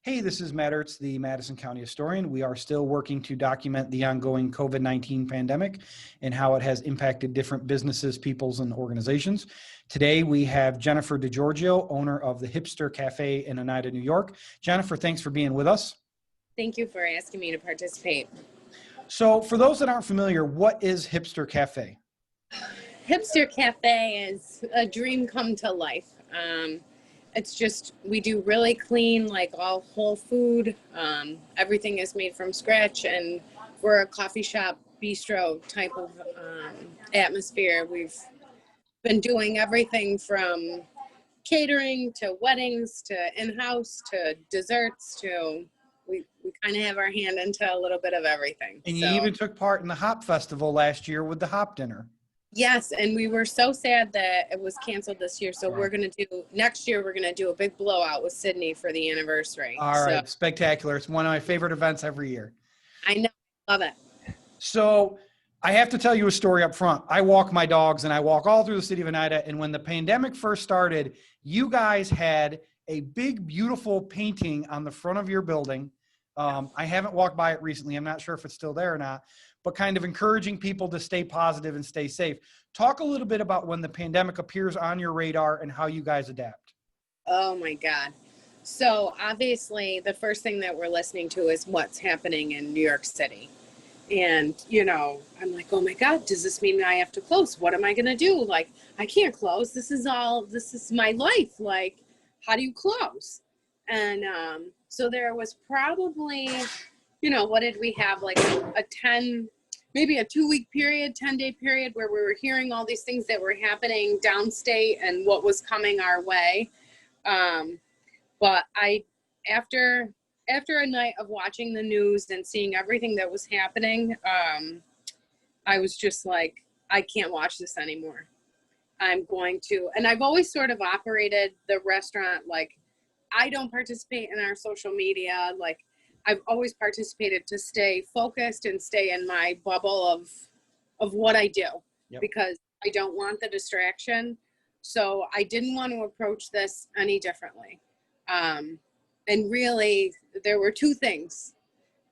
Hey, this is Matt Urtz, the Madison County historian. We are still working to document the ongoing COVID-19 pandemic and how it has impacted different businesses, peoples, and organizations. Today, we have Jennifer DiGiorgio, owner of the HIPstir Cafe in Oneida, New York. Jennifer, thanks for being with us. Thank you for asking me to participate. So for those that aren't familiar, what is HIPstir Cafe? HIPstir Cafe is a dream come to life. It's just, we do really clean, like all whole food. Everything is made from scratch, and we're a coffee shop, bistro type of atmosphere. We've been doing everything from catering to weddings to in-house to desserts to we kind of have our hand into a little bit of everything. And you even took part in the Hop Festival last year with the Hop Dinner. Yes, and we were so sad that it was canceled this year. So we're going to do, next year, we're going to do a big blowout with Sydney for the anniversary. All right, spectacular. It's one of my favorite events every year. I know, love it. So I have to tell you a story up front. I walk my dogs and I walk all through the city of Oneida. And when the pandemic first started, you guys had a big, beautiful painting on the front of your building. I haven't walked by it recently. I'm not sure if it's still there or not, but kind of encouraging people to stay positive and stay safe. Talk a little bit about when the pandemic appears on your radar and how you guys adapt. Oh my God. So obviously the first thing that we're listening to is what's happening in New York City. And, you know, I'm like, oh my God, does this mean I have to close? What am I going to do? Like, I can't close. This is my life. Like, how do you close? And so there was probably, you know, what did we have? Like maybe a 2-week period, 10-day period where we were hearing all these things that were happening downstate and what was coming our way. But after a night of watching the news and seeing everything that was happening, I was just like, I can't watch this anymore. I'm going to, and I've always sort of operated the restaurant like, I don't participate in our social media. Like, I've always participated to stay focused and stay in my bubble of what I do. Yep. Because I don't want the distraction. So I didn't want to approach this any differently. And really, there were two things.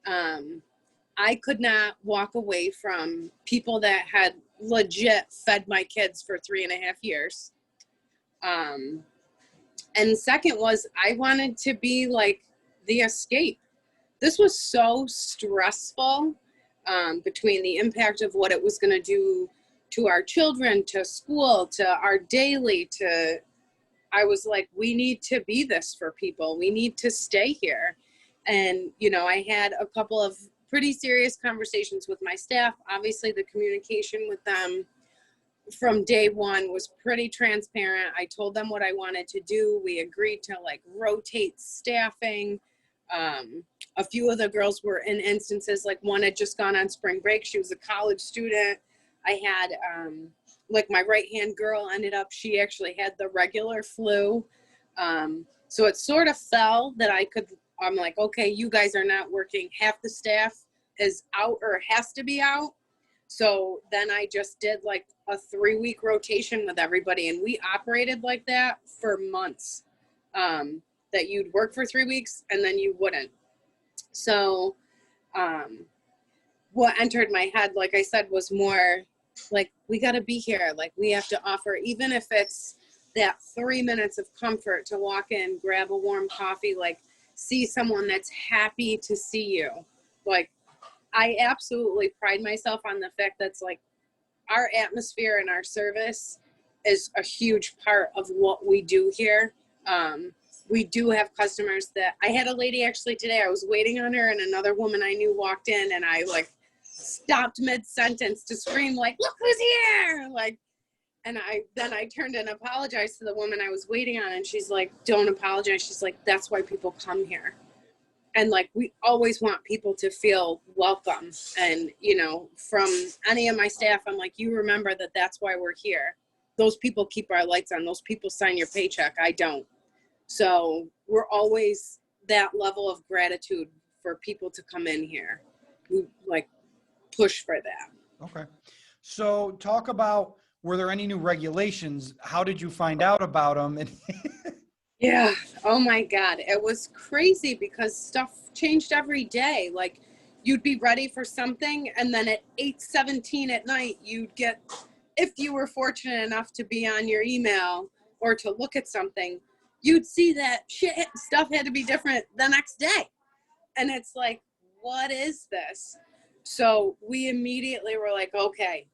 I could not walk away from people that had legit fed my kids for 3.5 years. And second was, I wanted to be like the escape. This was so stressful, between the impact of what it was going to do to our children, to school, to our daily, I was like, we need to be this for people. We need to stay here. And, you know, I had a couple of pretty serious conversations with my staff. Obviously, the communication with them from day one was pretty transparent. I told them what I wanted to do. We agreed to like rotate staffing. A few of the girls were in instances, like one had just gone on spring break. She was a college student. I had, like my right-hand girl she actually had the regular flu. So it sort of fell that I'm like, okay, you guys are not working. Half the staff is out or has to be out. So then I just did like a 3-week rotation with everybody. And we operated like that for months, that you'd work for 3 weeks and then you wouldn't. So what entered my head, like I said, was more like, we got to be here. Like, we have to offer, even if it's that 3 minutes of comfort to walk in, grab a warm coffee, like see someone that's happy to see you. Like, I absolutely pride myself on the fact that's like our atmosphere and our service is a huge part of what we do here. We do have customers that I had a lady actually today, I was waiting on her and another woman I knew walked in and I like stopped mid-sentence to scream like, look who's here. Like, and I turned and apologized to the woman I was waiting on. And she's like, don't apologize. She's like, that's why people come here. And like, we always want people to feel welcome. And, you know, from any of my staff, I'm like, you remember that that's why we're here. Those people keep our lights on. Those people sign your paycheck. I don't. So we're always that level of gratitude for people to come in here. We like push for that. Okay. So talk about, were there any new regulations? How did you find out about them? Yeah. Oh my God. It was crazy because stuff changed every day. Like you'd be ready for something and then at 8:17 at night, you'd get, if you were fortunate enough to be on your email or to look at something, you'd see that shit stuff had to be different the next day. And it's like, what is this? So we immediately were like, okay,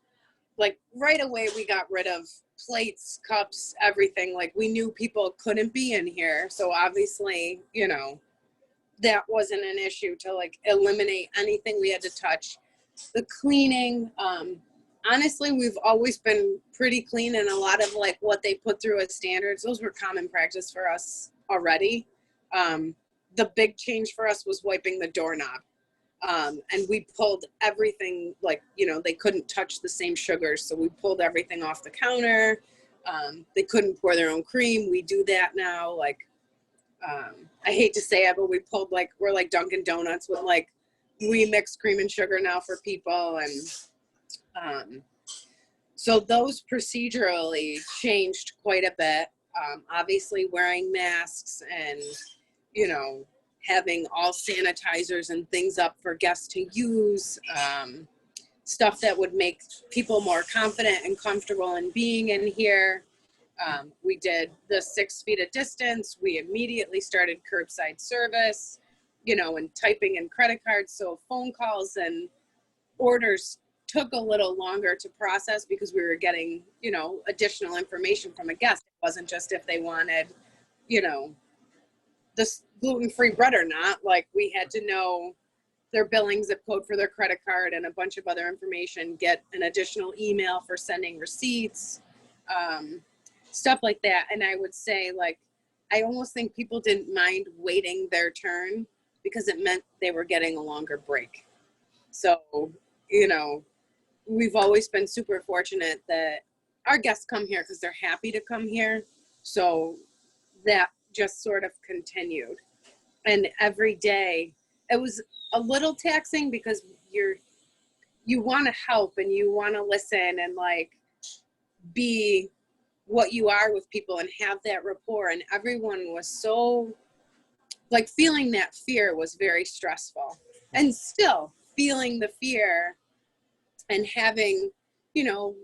like right away we got rid of plates, cups, everything. Like we knew people couldn't be in here. So obviously, you know, that wasn't an issue to like eliminate anything we had to touch. The cleaning, honestly, we've always been pretty clean, and a lot of like what they put through as standards, those were common practice for us already. The big change for us was wiping the doorknob. And we pulled everything, like, you know, they couldn't touch the same sugars. So we pulled everything off the counter. They couldn't pour their own cream. We do that now. Like, I hate to say it, but we pulled like, we're like Dunkin' Donuts with like, we mix cream and sugar now for people. And so those procedurally changed quite a bit. Obviously wearing masks and, you know, having all sanitizers and things up for guests to use, stuff that would make people more confident and comfortable in being in here. We did the 6 feet of distance. We immediately started curbside service, you know, and typing in credit cards. So phone calls and orders took a little longer to process because we were getting, you know, additional information from a guest. It wasn't just if they wanted, you know, this gluten-free bread or not. Like we had to know their billing zip code for their credit card and a bunch of other information, get an additional email for sending receipts, stuff like that. And I would say, like, I almost think people didn't mind waiting their turn because it meant they were getting a longer break. So, you know, we've always been super fortunate that our guests come here because they're happy to come here. So that just sort of continued. And every day it was a little taxing because you want to help and you want to listen and like be what you are with people and have that rapport. And everyone was so like feeling that fear was very stressful, and still feeling the fear and having, you know,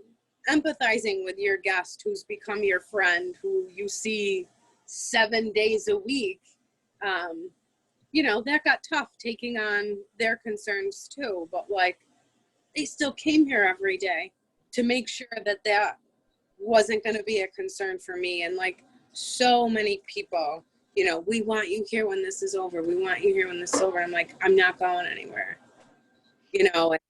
empathizing with your guest who's become your friend, who you see 7 days a week. You know, that got tough taking on their concerns too, but like they still came here every day to make sure that that wasn't going to be a concern for me. And like so many people, you know, we want you here when this is over. We want you here when this is over. I'm like, I'm not going anywhere, you know. And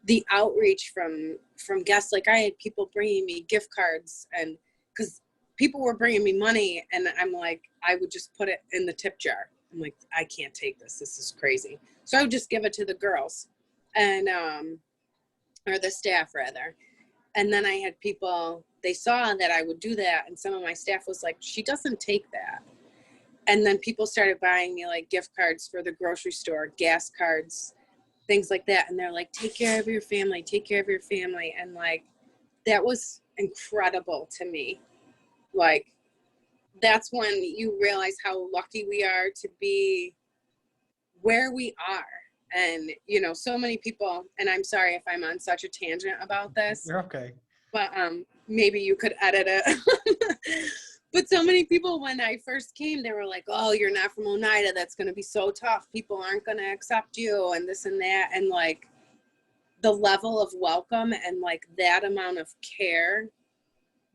the outreach from guests, like I had people bringing me gift cards, and because people were bringing me money, and I'm like, I would just put it in the tip jar. I'm like, I can't take this. This is crazy. So I would just give it to the girls and, or the staff rather. And then I had people, they saw that I would do that. And some of my staff was like, she doesn't take that. And then people started buying me like gift cards for the grocery store, gas cards, things like that. And they're like, take care of your family, take care of your family. And like, that was incredible to me. Like, that's when you realize how lucky we are to be where we are. And, you know, so many people, and I'm sorry if I'm on such a tangent about this. You're okay. But maybe you could edit it. But so many people, when I first came, they were like, oh, you're not from Oneida. That's going to be so tough. People aren't going to accept you and this and that. And like the level of welcome and like that amount of care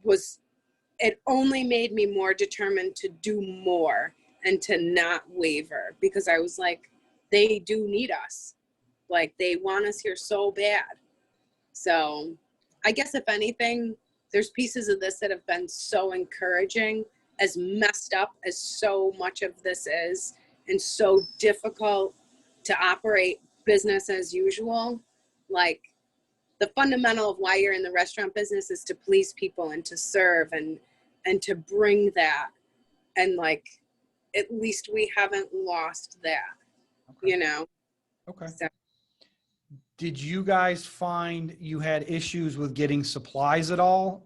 was, it only made me more determined to do more and to not waver, because I was like, they do need us. Like they want us here so bad. So I guess if anything, there's pieces of this that have been so encouraging, as messed up as so much of this is, and so difficult to operate business as usual. Like the fundamental of why you're in the restaurant business is to please people and to serve and to bring that. And like, at least we haven't lost that, Okay. you know? Okay. So, Did you guys find you had issues with getting supplies at all?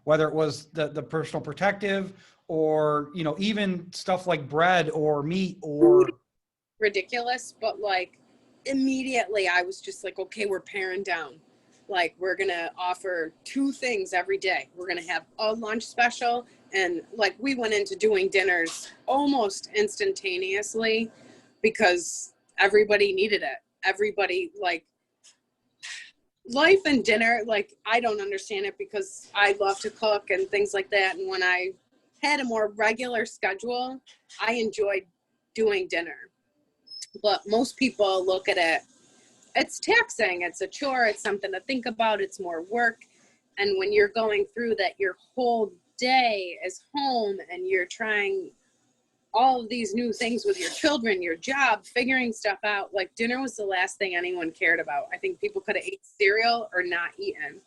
Whether it was the personal protective or, you know, even stuff like bread or meat Food or. ridiculous, but like immediately I was just like, okay, we're paring down. Like we're gonna offer 2 things every day. We're gonna have a lunch special, and like we went into doing dinners almost instantaneously because everybody needed it. Everybody, like, life and dinner, like I don't understand it because I love to cook and things like that, and when I had a more regular schedule, I enjoyed doing dinner. But most people look at it, it's taxing, it's a chore, it's something to think about, it's more work. And when you're going through that, your whole day is home and you're trying all of these new things with your children, your job, figuring stuff out. Like dinner was the last thing anyone cared about. I think people could have ate cereal or not eaten.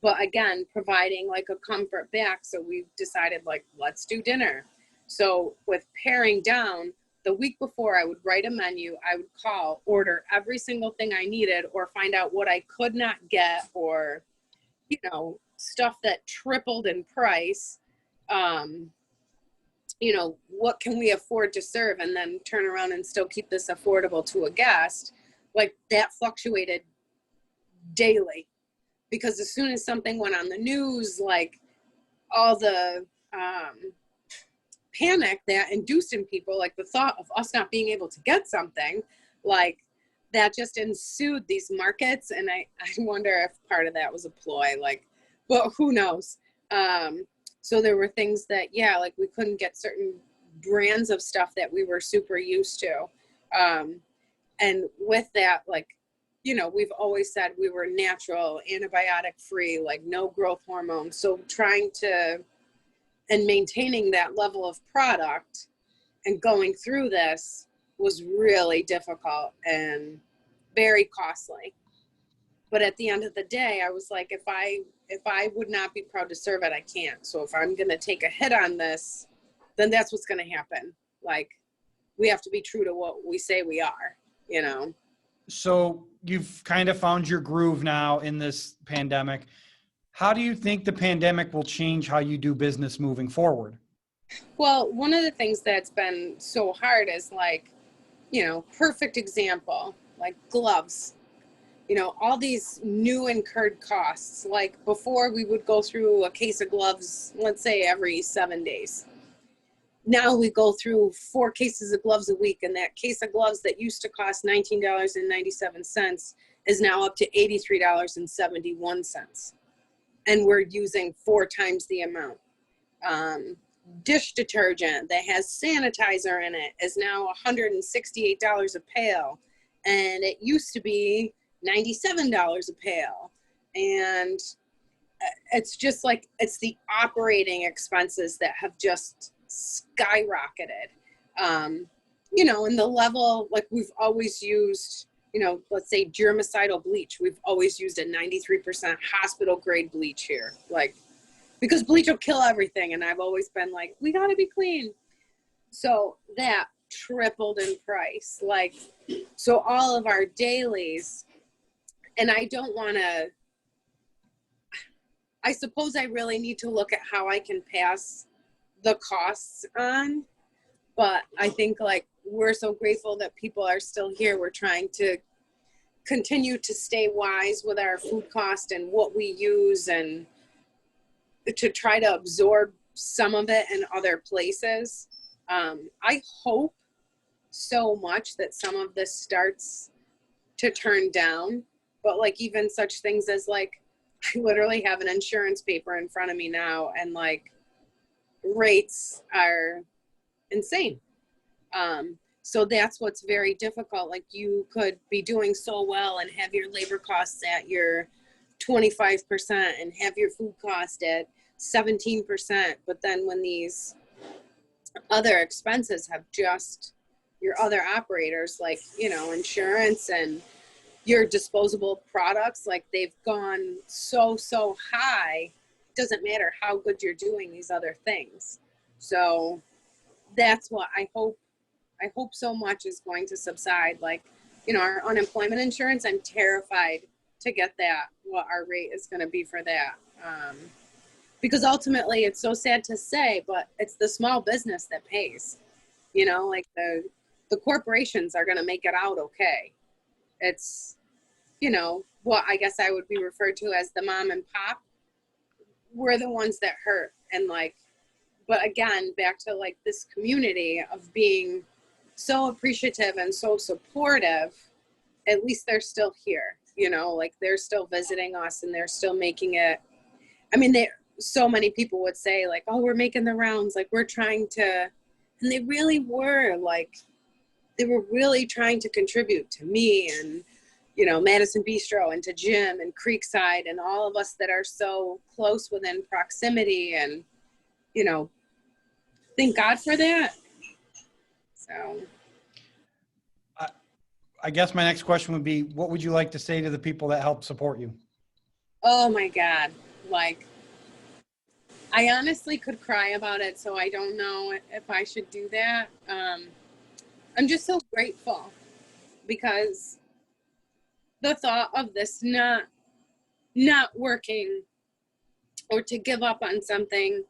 But again, providing like a comfort back. So we decided like, let's do dinner. So with paring down, the week before I would write a menu, I would call, order every single thing I needed or find out what I could not get or, you know, stuff that tripled in price. You know, what can we afford to serve and then turn around and still keep this affordable to a guest? Like that fluctuated daily. Because as soon as something went on the news, like all the panic that induced in people, like the thought of us not being able to get something, like that just ensued these markets. And I wonder if part of that was a ploy, like, well, who knows? So there were things that, yeah, like we couldn't get certain brands of stuff that we were super used to. And with that, like, you know, we've always said we were natural, antibiotic free, like no growth hormones. So trying to, and maintaining that level of product and going through this was really difficult and very costly. But at the end of the day, I was like, if I would not be proud to serve it, I can't. So if I'm going to take a hit on this, then that's what's going to happen. Like we have to be true to what we say we are, you know? So you've kind of found your groove now in this pandemic. How do you think the pandemic will change how you do business moving forward? Well, one of the things that's been so hard is like, you know, perfect example, like gloves, you know, all these new incurred costs. Like before we would go through a case of gloves, let's say every 7 days. Now we go through 4 cases of gloves a week, and that case of gloves that used to cost $19.97 is now up to $83.71. And we're using 4 times the amount. Dish detergent that has sanitizer in it is now $168 a pail, and it used to be $97 a pail. And it's just like, it's the operating expenses that have just skyrocketed. You know, and the level, like we've always used, you know, let's say germicidal bleach. We've always used a 93% hospital grade bleach here. Like, because bleach will kill everything. And I've always been like, we got to be clean. So that tripled in price. Like, so all of our dailies, and I don't want to, I suppose I really need to look at how I can pass the costs on. But I think like we're so grateful that people are still here. We're trying to continue to stay wise with our food cost and what we use, and to try to absorb some of it in other places. I hope so much that some of this starts to turn down, but like even such things as like, I literally have an insurance paper in front of me now, and like rates are insane. So that's what's very difficult. Like you could be doing so well and have your labor costs at your 25% and have your food cost at 17%. But then when these other expenses have just your other operators, like, you know, insurance and your disposable products, like they've gone so high, doesn't matter how good you're doing these other things. So that's what I hope so much is going to subside. Like, you know, our unemployment insurance, I'm terrified to get that, what our rate is going to be for that. because ultimately it's so sad to say, but it's the small business that pays, you know, like the corporations are going to make it out okay. It's, you know, what I guess I would be referred to as the mom and pop. We're the ones that hurt. And like, but again, back to like this community of being so appreciative and so supportive, at least they're still here, you know, like they're still visiting us and they're still making it. I mean, so many people would say like, oh, we're making the rounds. Like we're trying to, and they really were like, they were really trying to contribute to me and, you know, Madison Bistro and to Jim and Creekside and all of us that are so close within proximity, and, you know, thank God for that. So I guess my next question would be, what would you like to say to the people that help support you? oh my God, like I honestly could cry about it, so I don't know if I should do that. I'm just so grateful because the thought of this not working or to give up on something,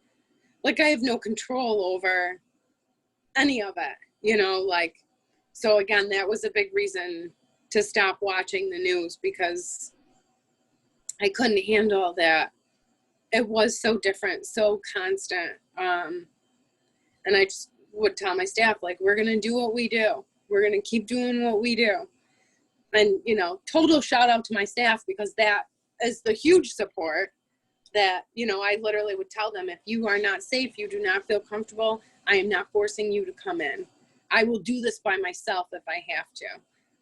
like I have no control over any of it, you know, like, so again, that was a big reason to stop watching the news because I couldn't handle that. It was so different, so constant. And I just would tell my staff, like, we're going to do what we do. We're going to keep doing what we do. And, you know, total shout out to my staff because that is the huge support that, you know, I literally would tell them, if you are not safe, you do not feel comfortable, I am not forcing you to come in. I will do this by myself if I have to.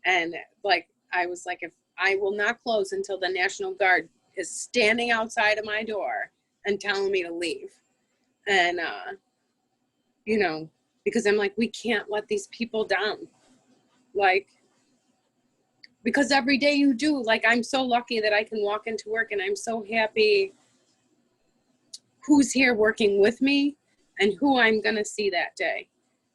And like, I was like, if I will not close until the National Guard is standing outside of my door and telling me to leave. And, you know, because I'm like, we can't let these people down. Like, because every day you do, like, I'm so lucky that I can walk into work and I'm so happy who's here working with me and who I'm going to see that day.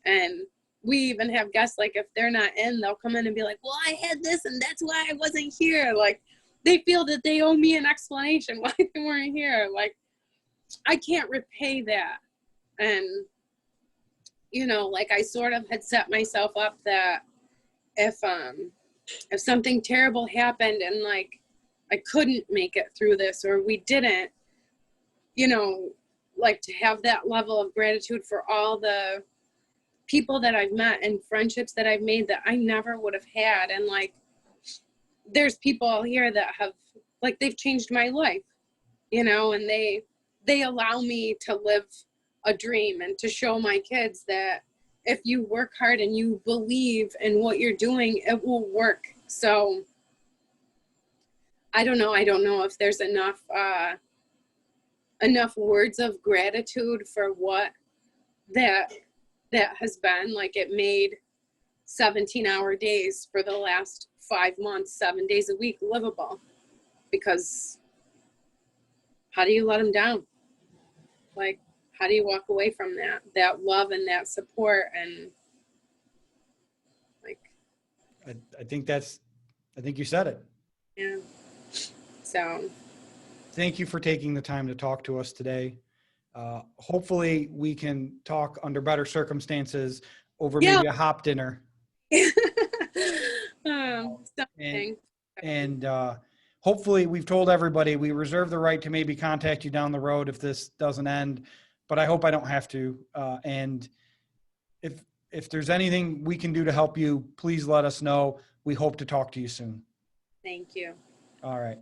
And we even have guests, like, if they're not in, they'll come in and be like, well, I had this and that's why I wasn't here. Like, they feel that they owe me an explanation why they weren't here. Like, I can't repay that. And, you know, like, I sort of had set myself up that if something terrible happened and, like, I couldn't make it through this or we didn't, you know, like, to have that level of gratitude for all the people that I've met and friendships that I've made that I never would have had. And, like, there's people here that have, like, they've changed my life, you know, and they allow me to live a dream and to show my kids that if you work hard and you believe in what you're doing, it will work. So I don't know if there's enough words of gratitude for what that has been. Like, it made 17-hour days for the last 5 months, 7 days a week, livable. Because how do you let them down? Like, how do you walk away from that love and that support? And, like, I think you said it. yeah. So Thank you for taking the time to talk to us today. Hopefully we can talk under better circumstances over maybe a hop dinner. Something. And hopefully we've told everybody we reserve the right to maybe contact you down the road if this doesn't end, but I hope I don't have to. And if there's anything we can do to help you, please let us know. We hope to talk to you soon. Thank you. All right.